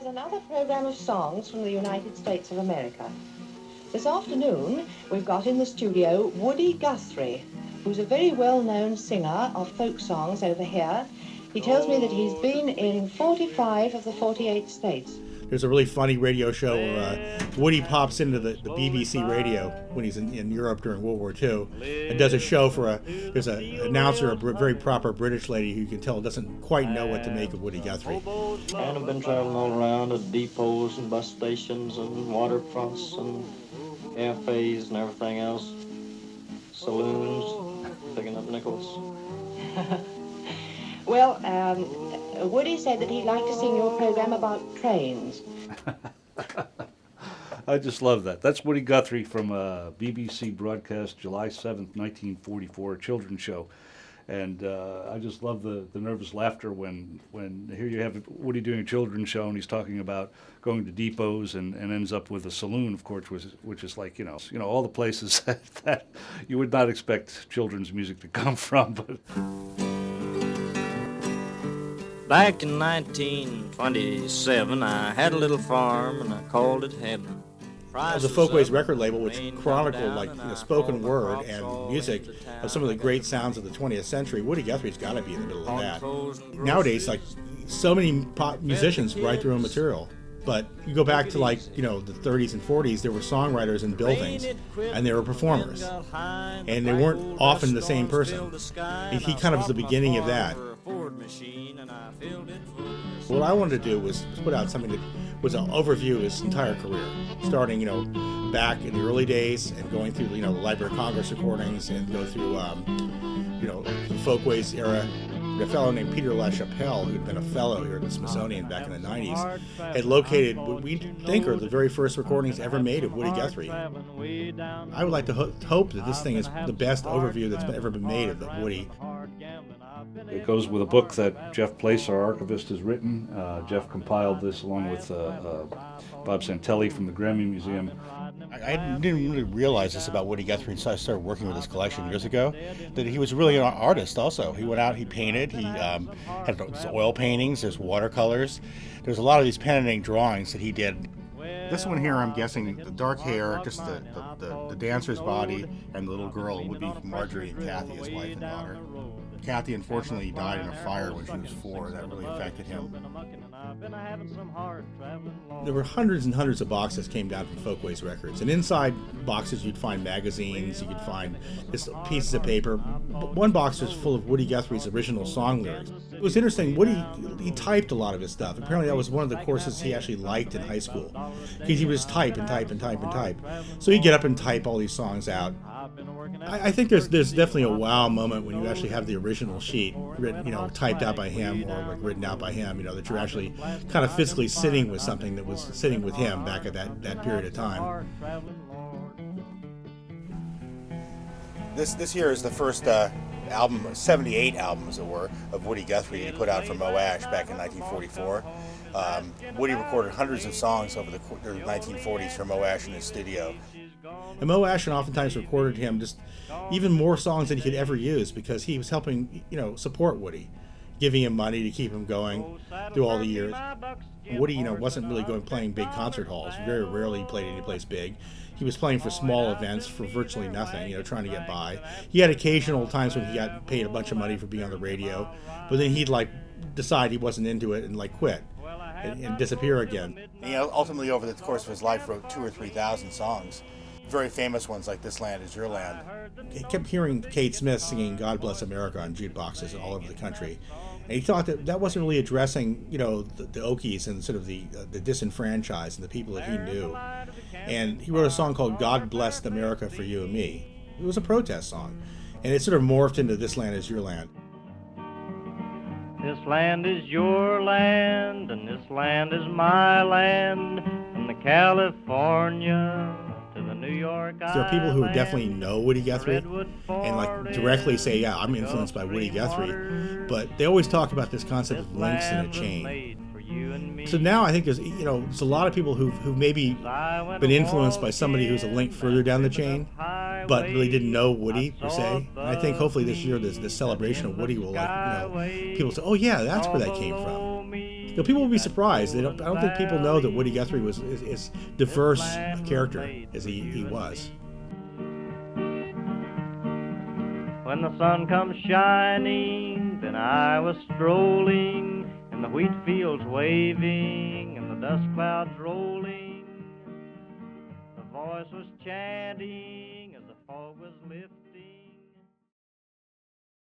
another program of songs from the United States of America. This afternoon, we've got in the studio Woody Guthrie, who's a very well-known singer of folk songs over here. He tells me that he's been in 45 of the 48 states. There's a really funny radio show where Woody pops into the BBC radio when he's in Europe during World War II and does a show for there's an announcer, a very proper British lady who you can tell doesn't quite know what to make of Woody Guthrie. And I've been traveling all around at depots and bus stations and waterfronts and cafes and everything else. Saloons, picking up nickels. Well, Woody said that he'd like to sing your program about trains. I just love that. That's Woody Guthrie from a BBC broadcast, July 7th, 1944, a children's show. And I just love the nervous laughter when here you have Woody doing a children's show and he's talking about going to depots and ends up with a saloon, of course, which is like, you know, all the places that you would not expect children's music to come from. But Back in 1927, I had a little farm and I called it heaven. It was a Folkways record label which chronicled like spoken word and music of some of the great sounds of the 20th century. Woody Guthrie's got to be in the middle of that. Nowadays, like so many pop musicians write their own material, but you go back to like the 30s and 40s, there were songwriters in buildings and there were performers, and they weren't often the same person. He kind of was the beginning of that. What I wanted to do was put out something that was an overview of his entire career, starting, back in the early days and going through, the Library of Congress recordings and go through, the Folkways era. A fellow named Peter LaChapelle, who'd been a fellow here at the Smithsonian back in the 90s, had located what we think are the very first recordings ever made of Woody Guthrie. I would like to hope that this thing is the best overview that's ever been made of Woody. it goes with a book that Jeff Place, our archivist, has written. Jeff compiled this along with Bob Santelli from the Grammy Museum. I didn't really realize this about Woody Guthrie until I started working with his collection years ago, that he was really an artist also. He went out, he painted, he had oil paintings, there's watercolors. There's a lot of these pen and ink drawings that he did. This one here, I'm guessing, the dark hair, just the dancer's body, and the little girl would be Marjorie and Kathy, his wife and daughter. Kathy, unfortunately, died in a fire when she was 4. That really affected him. There were hundreds and hundreds of boxes came down from Folkways Records, and inside boxes you'd find magazines, you could find just pieces of paper. One box was full of Woody Guthrie's original song lyrics. It was interesting. Woody, he typed a lot of his stuff. Apparently that was one of the courses he actually liked in high school, because he would just type and type and type and type. So he'd get up and type all these songs out. I think there's definitely a wow moment when you actually have the original sheet written, typed out by him or like written out by him, that you're actually kind of physically sitting with something that was sitting with him back at that period of time. This here is the first album, 78 albums, as it were, of Woody Guthrie that he put out for Moash back in 1944. Woody recorded hundreds of songs over the 1940s for Moash in his studio. And Mo Ashen oftentimes recorded him just even more songs than he could ever use, because he was helping, support Woody, giving him money to keep him going through all the years. Woody, wasn't really playing big concert halls. Very rarely played any place big. He was playing for small events for virtually nothing, trying to get by. He had occasional times when he got paid a bunch of money for being on the radio, but then he'd decide he wasn't into it and quit and disappear again. And, ultimately, over the course of his life, wrote 2,000 or 3,000 songs. Very famous ones like This Land Is Your Land. He kept hearing Kate Smith singing God Bless America on jukeboxes all over the country. And he thought that wasn't really addressing, the Okies and sort of the disenfranchised and the people that he knew. And he wrote a song called God Bless America for You and Me. It was a protest song. And it sort of morphed into This Land Is Your Land. This land is your land, and this land is my land, from the California to the New York Island. There are people who definitely know Woody Guthrie and directly say, yeah, I'm influenced by Woody Guthrie, but they always talk about this concept of links in a chain. So now I think there's a lot of people who've maybe been influenced by somebody who's a link further down the chain, but really didn't know Woody per se. And I think hopefully this year this celebration of Woody will people say, oh yeah, that's where that came from. people will be surprised. I don't think people know that Woody Guthrie was as diverse a character as he was. When the sun comes shining, then I was strolling, and the wheat fields waving, and the dust clouds rolling. The voice was chanting as the fog was lifting.